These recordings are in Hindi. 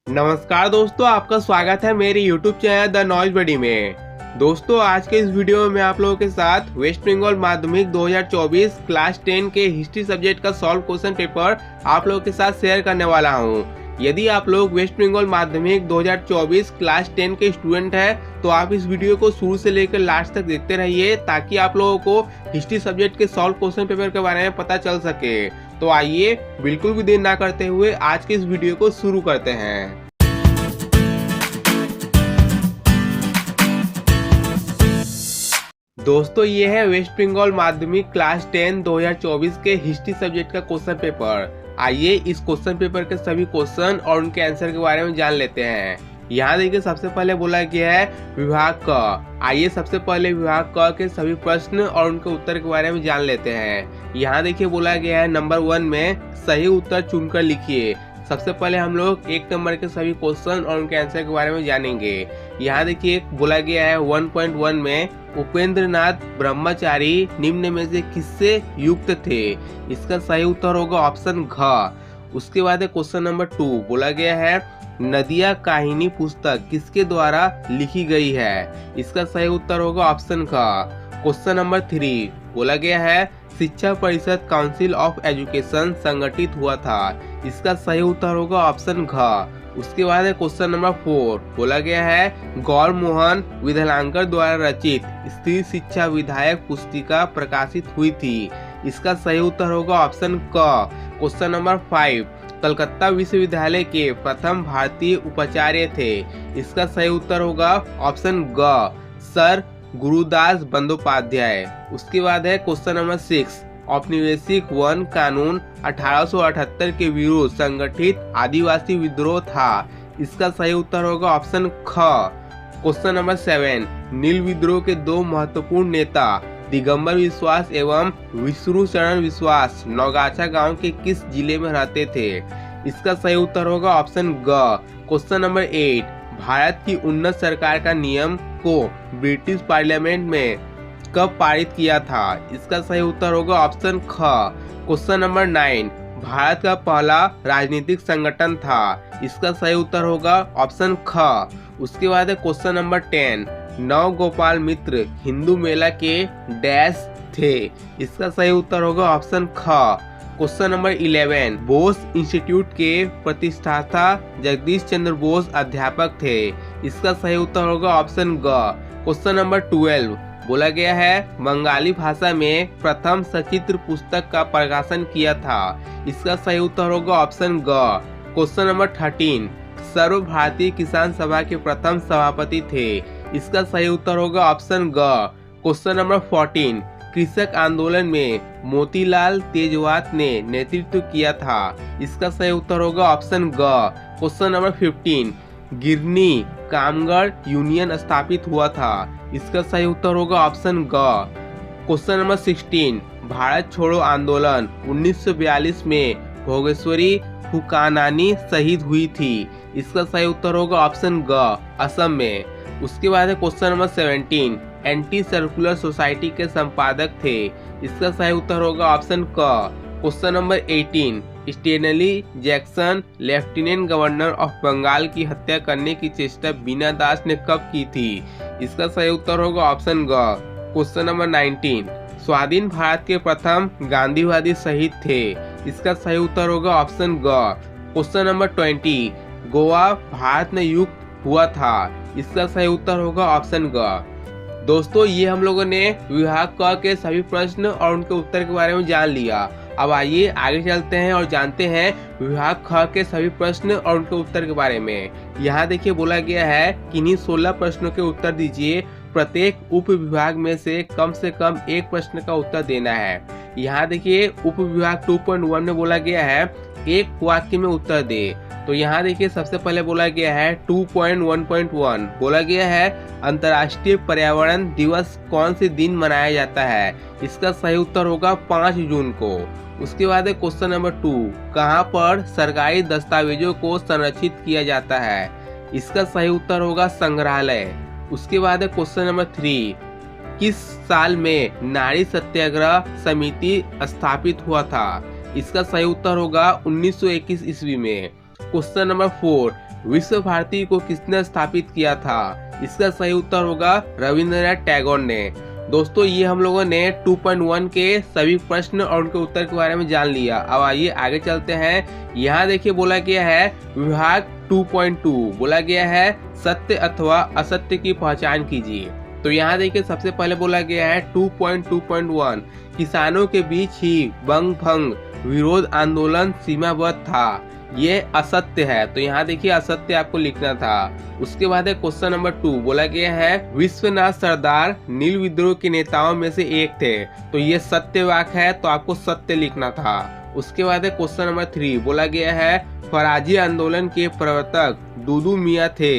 नमस्कार दोस्तों, आपका स्वागत है मेरे YouTube चैनल द नॉलेज बडी में। दोस्तों, आज के इस वीडियो में मैं आप लोगों के साथ वेस्ट बंगाल माध्यमिक 2024 क्लास 10 के हिस्ट्री सब्जेक्ट का सॉल्व क्वेश्चन पेपर आप लोगों के साथ शेयर करने वाला हूं। यदि आप लोग वेस्ट बंगाल माध्यमिक 2024 क्लास 10 के स्टूडेंट हैं तो आप इस वीडियो को शुरू से लेकर लास्ट तक देखते रहिए ताकि आप लोगों को हिस्ट्री सब्जेक्ट के सॉल्व क्वेश्चन पेपर के बारे में पता चल सके। तो आइए बिल्कुल भी देर ना करते हुए आज के इस वीडियो को शुरू करते हैं। दोस्तों, ये है वेस्ट बंगाल माध्यमिक क्लास 10 2024 के हिस्ट्री सब्जेक्ट का क्वेश्चन पेपर। आइए इस क्वेश्चन पेपर के सभी क्वेश्चन और उनके आंसर के बारे में जान लेते हैं। यहाँ देखिए, सबसे पहले बोला गया है विभाग क। आइए सबसे पहले विभाग क के सभी प्रश्न और उनके उत्तर के बारे में जान लेते हैं। यहाँ देखिए बोला गया है नंबर 1 में सही उत्तर चुनकर लिखिए। सबसे पहले हम लोग 1 नंबर के सभी क्वेश्चन और उनके आंसर के बारे में जानेंगे। यहाँ देखिए बोला गया है 1.1 में उपेंद्र नाथ ब्रह्मचारी निम्न में से किससे युक्त थे। इसका सही उत्तर होगा ऑप्शन घ। उसके बाद है क्वेश्चन नंबर 2, बोला गया है नदिया कहानी पुस्तक किसके द्वारा लिखी गई है। इसका सही उत्तर होगा ऑप्शन घ। क्वेश्चन नंबर 3, बोला गया है शिक्षा परिषद काउंसिल ऑफ एजुकेशन संगठित हुआ था। इसका सही उत्तर होगा ऑप्शन घ। उसके बाद है क्वेश्चन नंबर 4, बोला गया है गौर मोहन विधलांकर द्वारा रचित स्त्री शिक्षा विधायक पुस्तिका प्रकाशित हुई थी। इसका सही उत्तर होगा ऑप्शन क। क्वेश्चन नंबर 5, कलकत्ता विश्वविद्यालय के प्रथम भारतीय उपाचार्य थे। इसका सही उत्तर होगा ऑप्शन ग, सर गुरुदास बंदोपाध्याय। उसके बाद है क्वेश्चन नंबर 6, औपनिवेशिक वन कानून 1878 के विरुद्ध संगठित आदिवासी विद्रोह था। इसका सही उत्तर होगा ऑप्शन ख। क्वेश्चन नंबर 7, नील विद्रोह के 2 महत्वपूर्ण नेता दिगंबर विश्वास एवं विष्णु शरण विश्वास नौगाछा गांव के किस जिले में रहते थे। इसका सही उत्तर होगा ऑप्शन ग। क्वेश्चन नंबर 8, भारत की उन्नत सरकार का नियम को ब्रिटिश पार्लियामेंट में कब पारित किया था। इसका सही उत्तर होगा ऑप्शन ख। क्वेश्चन नंबर 9, भारत का पहला राजनीतिक संगठन था। इसका सही उत्तर होगा ऑप्शन ख। उसके बाद है क्वेश्चन नंबर 10, नव गोपाल मित्र हिंदू मेला के डैश थे। इसका सही उत्तर होगा ऑप्शन ख। क्वेश्चन नंबर 11, बोस इंस्टीट्यूट के प्रतिष्ठाता जगदीश चंद्र बोस अध्यापक थे। इसका सही उत्तर होगा ऑप्शन ग। क्वेश्चन नंबर 12, बोला गया है बंगाली भाषा में प्रथम सचित्र पुस्तक का प्रकाशन किया था। इसका सही उत्तर होगा ऑप्शन ग। क्वेश्चन नंबर 13, सर्व भारतीय किसान सभा के प्रथम सभापति थे। इसका सही उत्तर होगा ऑप्शन ग। क्वेश्चन नंबर 14, कृषक आंदोलन में मोतीलाल तेजवात ने नेतृत्व किया था। इसका सही उत्तर होगा ऑप्शन ग। क्वेश्चन नंबर 15, गिरनी कामगार यूनियन स्थापित हुआ था। इसका सही उत्तर होगा ऑप्शन ग। क्वेश्चन नंबर 16, भारत छोड़ो आंदोलन 1942 में भोगेश्वरी फुकानानी शहीद हुई थी। इसका सही उत्तर होगा ऑप्शन ग, असम में। उसके बाद है question number 17, anti circular society के संपादक थे। इसका सही उत्तर होगा ऑप्शन क। Question number 18, Stanley Jackson lieutenant governor of Bengal की हत्या करने की चेष्टा बीना दास ने कब की थी। इसका सही उत्तर होगा ऑप्शन ग। क्वेश्चन नंबर 19, स्वाधीन भारत के प्रथम गांधीवादी शहीद थे। इसका सही उत्तर होगा ऑप्शन ग। क्वेश्चन नंबर 20, गोवा भारत में युक्त हुआ था। इसका सही उत्तर होगा ऑप्शन ग। दोस्तों, ये हम लोगों ने विभाग क के सभी प्रश्न और उनके उत्तर के बारे में जान लिया। अब आइए आगे चलते हैं और जानते हैं विभाग ख के सभी प्रश्न और उनके उत्तर के बारे में। यहाँ देखिए बोला गया है कि इन्हीं 16 प्रश्नों के उत्तर दीजिए। प्रत्येक उप विभाग में से कम एक प्रश्न का उत्तर देना है। यहाँ देखिए उप विभाग 2.1 में बोला गया है एक वाक्य में उत्तर दे। तो यहाँ देखिए सबसे पहले बोला गया है 2.1.1 बोला गया है अंतर्राष्ट्रीय पर्यावरण दिवस कौन से दिन मनाया जाता है। इसका सही उत्तर होगा 5 जून को। उसके बाद है क्वेश्चन नंबर 2, कहाँ पर सरकारी दस्तावेजों को संरक्षित किया जाता है। इसका सही उत्तर होगा संग्रहालय। उसके बाद है क्वेश्चन नंबर 3, किस साल में नारी सत्याग्रह समिति स्थापित हुआ था। इसका सही उत्तर होगा 1921 ईस्वी में। क्वेश्चन नंबर 4, विश्व भारती को किसने स्थापित किया था? इसका सही उत्तर होगा रविंद्रनाथ टैगोर ने। दोस्तों ये हम लोगों ने 2.1 के सभी प्रश्न और उनके उत्तर के बारे में जान लिया। अब आइए आगे चलते हैं। यहाँ देखिए बोला गया है विभाग 2.2 बोला गया है सत्य अथवा असत्य की पहचान कीजिए। तो यहाँ देखिए सबसे पहले बोला गया है 2.2.1 किसानों के बीच ही बंग भंग विरोध आंदोलन सीमाबद्ध था, ये असत्य है। तो यहाँ देखिए असत्य आपको लिखना था। उसके बाद है क्वेश्चन नंबर 2 बोला गया है विश्वनाथ सरदार नील विद्रोह के नेताओं में से एक थे, तो ये सत्य वाक्य है, तो आपको सत्य लिखना था। उसके बाद है क्वेश्चन नंबर 3 बोला गया है फराजी आंदोलन के प्रवर्तक दुदू मियां थे,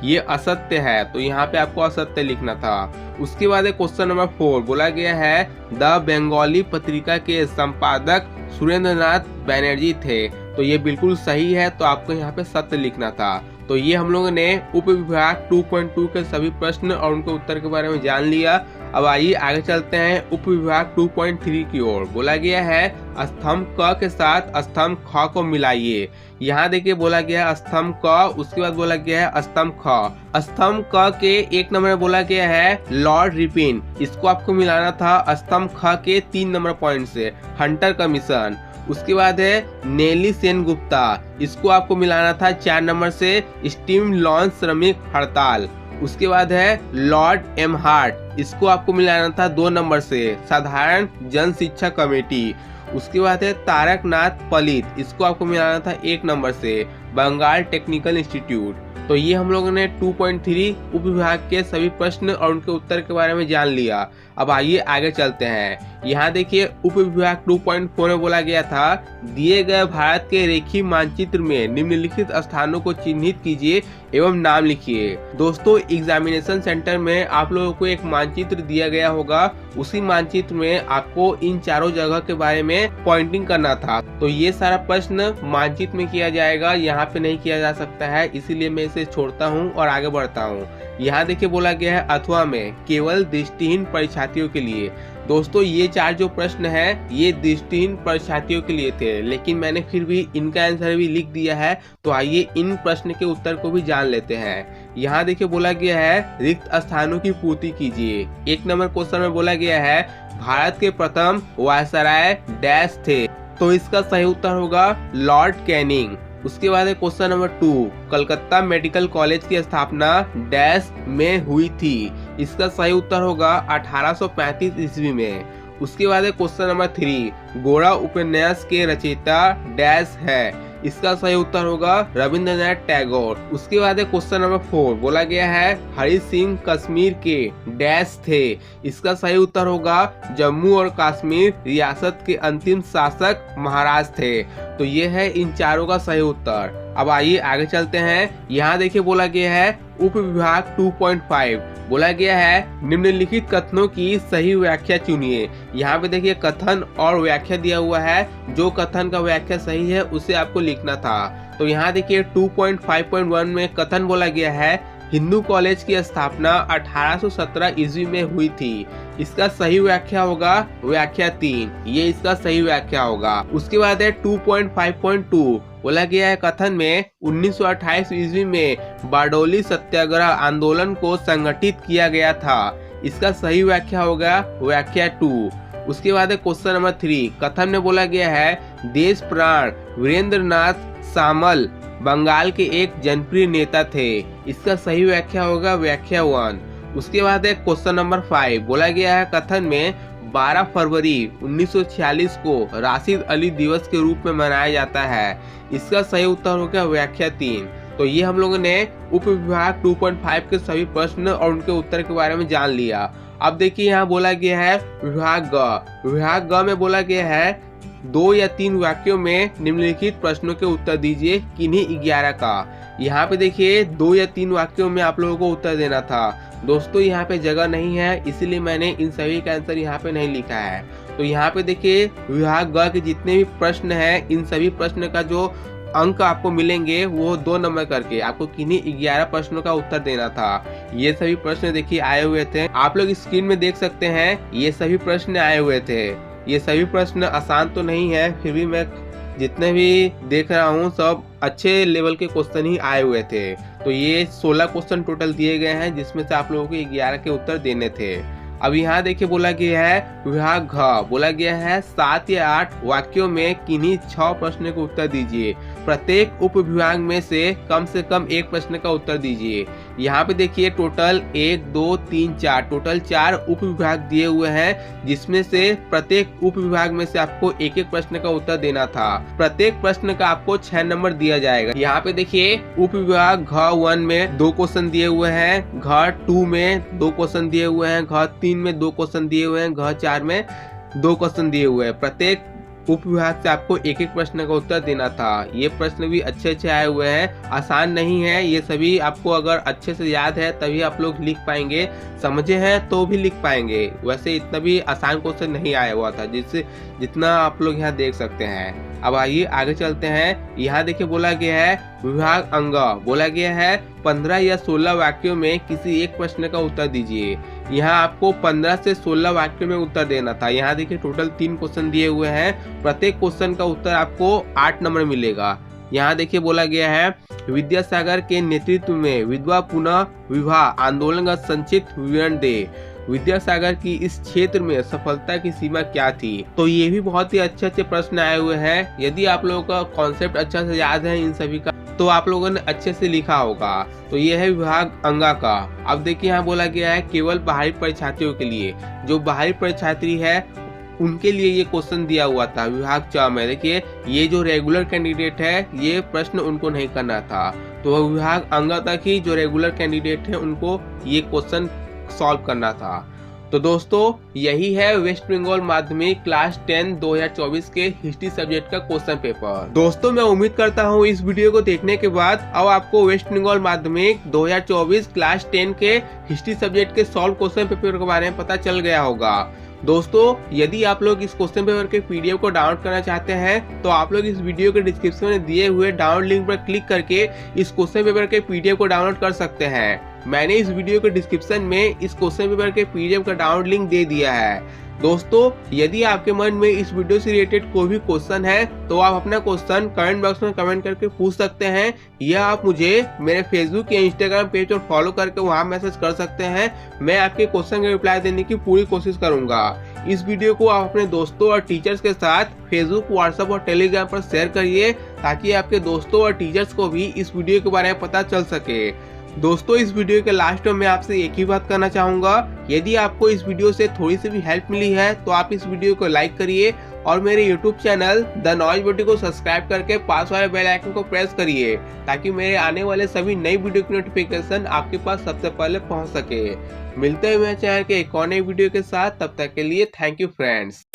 ये असत्य है, तो यहाँ पे आपको असत्य लिखना था। उसके बाद है क्वेश्चन नंबर 4 बोला गया है द बंगाली पत्रिका के संपादक सुरेंद्र नाथ बैनर्जी थे, तो ये बिल्कुल सही है, तो आपको यहाँ पे सत्य लिखना था। तो ये हम लोगों ने उप विभाग 2.2 के सभी प्रश्न और उनके उत्तर के बारे में जान लिया। अब आइए आगे चलते हैं उप विभाग 2.3 की ओर। बोला गया है स्तंभ क के साथ स्तंभ ख को मिलाइए। यहाँ देखिए बोला गया है स्तंभ क, उसके बाद बोला गया है स्तंभ ख। स्तंभ क के 1 नंबर में बोला गया है लॉर्ड रिपिन, इसको आपको मिलाना था स्तंभ ख के 3 नंबर पॉइंट से हंटर कमीशन। उसके बाद है नेली सेन गुप्ता, इसको आपको मिलाना था 4 नंबर से स्टीम लॉन्च श्रमिक हड़ताल। उसके बाद है लॉर्ड एम हार्ट, इसको आपको मिलाना था 2 नंबर से साधारण जन शिक्षा कमेटी। उसके बाद है तारकनाथ पलित, इसको आपको मिलाना था 1 नंबर से बंगाल टेक्निकल इंस्टीट्यूट। तो ये हम लोगों ने 2.3 उप विभाग के सभी प्रश्न और उनके उत्तर के बारे में जान लिया। अब आइए आगे चलते हैं। यहाँ देखिए उप विभाग 2.4 में बोला गया था दिए गए भारत के रेखीय मानचित्र में निम्नलिखित स्थानों को चिन्हित कीजिए एवं नाम लिखिए। दोस्तों एग्जामिनेशन सेंटर में आप लोगों को एक मानचित्र दिया गया होगा, उसी मानचित्र में आपको इन चारों जगह के बारे में पॉइंटिंग करना था। तो ये सारा प्रश्न मानचित्र में किया जाएगा, यहाँ पे नहीं किया जा सकता है, इसीलिए मैं इसे छोड़ता हूँ और आगे बढ़ता हूँ। यहाँ देखिए बोला गया है अथवा में केवल दृष्टिहीन परीक्षार्थियों के लिए। दोस्तों ये 4 जो प्रश्न है ये दृष्टिहीन परीक्षार्थियों के लिए थे, लेकिन मैंने फिर भी इनका आंसर भी लिख दिया है। तो आइए इन प्रश्न के उत्तर को भी जान लेते हैं। यहाँ देखिए बोला गया है रिक्त स्थानों की पूर्ति कीजिए। 1 नंबर क्वेश्चन में बोला गया है भारत के प्रथम वायसराय डैश थे, तो इसका सही उत्तर होगा लॉर्ड कैनिंग। उसके बाद है question number 2 Calcutta medical college की स्थापना डैश में हुई थी, इसका सही उत्तर होगा 1835 ईस्वी में। उसके बाद है क्वेश्चन नंबर 3 गोरा उपन्यास के रचयिता डैश है, इसका सही उत्तर होगा रविंद्रनाथ टैगोर। उसके बाद है क्वेश्चन नंबर 4 बोला गया है हरि सिंह कश्मीर के डैश थे, इसका सही उत्तर होगा जम्मू और कश्मीर रियासत के अंतिम शासक महाराज थे। तो ये है इन चारों का सही उत्तर। अब आइए आगे चलते हैं। यहाँ देखिए बोला गया है उप विभाग 2.5 बोला गया है निम्नलिखित कथनों की सही व्याख्या चुनिए। यहाँ पे देखिए कथन और व्याख्या दिया हुआ है, जो कथन का व्याख्या सही है उसे आपको लिखना था। तो यहाँ देखिए 2.5.1 में कथन बोला गया है हिंदू कॉलेज की स्थापना 1817 ईस्वी में हुई थी, इसका सही व्याख्या होगा व्याख्या 3, ये इसका सही व्याख्या होगा। उसके बाद है 2.5.2 बोला गया है कथन में 1928 ईस्वी में बारडोली सत्याग्रह आंदोलन को संगठित किया गया था, इसका सही व्याख्या होगा व्याख्या 2। उसके बाद है क्वेश्चन नंबर 3 कथन में बोला गया है देश प्राण वीरेंद्र नाथ सामल बंगाल के एक जनप्रिय नेता थे, इसका सही व्याख्या होगा व्याख्या 1। उसके बाद है क्वेश्चन नंबर 5 बोला गया है कथन में 12 फरवरी 1946 को राशिद अली दिवस के रूप में मनाया जाता है, इसका सही उत्तर होगा व्याख्या 3। तो ये हम लोगों ने उप विभाग 2.5 के सभी प्रश्न और उनके उत्तर के बारे में जान लिया। अब देखिए यहाँ बोला गया है विभाग ग। विभाग ग में बोला गया है 2 या 3 वाक्यों में निम्नलिखित प्रश्नों के उत्तर दीजिए किन्हीं 11 का। यहाँ पे देखिए 2 या 3 वाक्यों में आप लोगों को उत्तर देना था। दोस्तों यहाँ पे जगह नहीं है, इसीलिए मैंने इन सभी का आंसर यहाँ पे नहीं लिखा है। तो यहाँ पे देखिए विभाग ग के जितने भी प्रश्न हैं इन सभी प्रश्न का जो अंक आपको मिलेंगे वो 2 नंबर करके आपको किन्हीं 11 प्रश्नों का उत्तर देना था। ये सभी प्रश्न देखिए आए हुए थे, आप लोग स्क्रीन में देख सकते हैं, ये सभी प्रश्न आए हुए थे। ये सभी प्रश्न आसान तो नहीं है, फिर भी मैं जितने भी देख रहा हूँ सब अच्छे लेवल के क्वेश्चन ही आए हुए थे। तो ये 16 क्वेश्चन टोटल दिए गए हैं, जिसमें से आप लोगों को 11 के उत्तर देने थे। अब यहाँ देखिए बोला गया है विभाग घ, बोला गया है 7 या 8 वाक्यों में किन्हीं 6 प्रश्न के उत्तर दीजिए। प्रत्येक उप विभाग में से कम एक प्रश्न का उत्तर दीजिए। यहाँ पे देखिए टोटल 1 2 3 4 टोटल 4 उप विभाग दिए हुए हैं, जिसमें से प्रत्येक उप विभाग में से आपको एक प्रश्न का उत्तर देना था। प्रत्येक प्रश्न का आपको 6 नंबर दिया जाएगा। यहाँ पे देखिए उप विभाग घ1 में 2 क्वेश्चन दिए हुए हैं, घ2 में 2 क्वेश्चन दिए हुए हैं, घ3 में 2 क्वेश्चन दिए हुए हैं, घ4 में 2 क्वेश्चन दिए हुए हैं। प्रत्येक उप विभाग से आपको एक प्रश्न का उत्तर देना था। ये प्रश्न भी अच्छे आए हुए हैं, आसान नहीं है। ये सभी आपको अगर अच्छे से याद है तभी आप लोग लिख पाएंगे, समझे हैं तो भी लिख पाएंगे। वैसे इतना भी आसान क्वेश्चन नहीं आया हुआ था जितना आप लोग यहाँ देख सकते हैं। अब आइए आगे चलते हैं। यहाँ देखिए बोला गया है विभाग अंग, बोला गया है 15 या 16 वाक्यों में किसी एक प्रश्न का उत्तर दीजिए। यहाँ आपको 15 से 16 वाक्यों में उत्तर देना था। यहाँ देखिए टोटल 3 क्वेश्चन दिए हुए हैं, प्रत्येक क्वेश्चन का उत्तर आपको 8 नंबर मिलेगा। यहाँ देखिए बोला गया है विद्यासागर के नेतृत्व में विधवा पुनः विवाह आंदोलन का संक्षिप्त विवरण दे। विद्यासागर की इस क्षेत्र में सफलता की सीमा क्या थी। तो ये भी बहुत ही अच्छे प्रश्न आए हुए हैं। यदि आप लोगों का कॉन्सेप्ट अच्छा से याद है इन सभी का, तो आप लोगों ने अच्छे से लिखा होगा। तो ये है विभाग अंगा का। अब देखिए यहाँ बोला गया है केवल बाहरी परीक्षार्थियों के लिए, जो बाहरी परीक्षार्थी है उनके लिए ये क्वेश्चन दिया हुआ था। विभाग च में देखिए ये जो रेगुलर कैंडिडेट है ये प्रश्न उनको नहीं करना था। तो विभाग अंगा तक ही जो रेगुलर कैंडिडेट है उनको ये क्वेश्चन सॉल्व करना था। तो दोस्तों यही है वेस्ट बंगाल माध्यमिक क्लास 10 2024 के हिस्ट्री सब्जेक्ट का क्वेश्चन पेपर। दोस्तों मैं उम्मीद करता हूँ इस वीडियो को देखने के बाद अब आपको वेस्ट बंगाल माध्यमिक 2024 क्लास 10 के हिस्ट्री सब्जेक्ट के सॉल्व क्वेश्चन पेपर के बारे में पता चल गया होगा। दोस्तों यदि आप लोग इस क्वेश्चन पेपर के पीडीएफ को डाउनलोड करना चाहते हैं तो आप लोग इस वीडियो के डिस्क्रिप्शन में दिए हुए डाउनलोड लिंक पर क्लिक करके इस क्वेश्चन पेपर के पीडीएफ को डाउनलोड कर सकते हैं। मैंने इस वीडियो के डिस्क्रिप्शन में इस क्वेश्चन पेपर के पीडीएफ का डाउनलोड लिंक दे दिया है। दोस्तों यदि आपके मन में इस वीडियो से रिलेटेड कोई भी क्वेश्चन है तो आप अपना क्वेश्चन कमेंट बॉक्स में कमेंट करके पूछ सकते हैं, या आप मुझे मेरे फेसबुक या इंस्टाग्राम पेज पर फॉलो करके वहां मैसेज कर सकते हैं। मैं आपके क्वेश्चन का रिप्लाई देने की पूरी कोशिश करूंगा। इस वीडियो को आप अपने दोस्तों और टीचर्स के साथ फेसबुक, व्हाट्सएप और टेलीग्राम पर शेयर करिए ताकि आपके दोस्तों और टीचर्स को भी इस वीडियो के बारे में पता चल सके। दोस्तों इस वीडियो के लास्ट में मैं आपसे एक ही बात करना चाहूंगा, यदि आपको इस वीडियो से थोड़ी सी भी हेल्प मिली है तो आप इस वीडियो को लाइक करिए और मेरे YouTube channel the noise body को सब्सक्राइब करके पास वाले बेल आइकन को प्रेस करिए ताकि मेरे आने वाले सभी नई वीडियो की नोटिफिकेशन आपके पास सबसे पहले पहुंच सके। मिलते हैं मेरे चैनल के एक और नई वीडियो के साथ, तब तक के लिए थैंक यू फ्रेंड्स।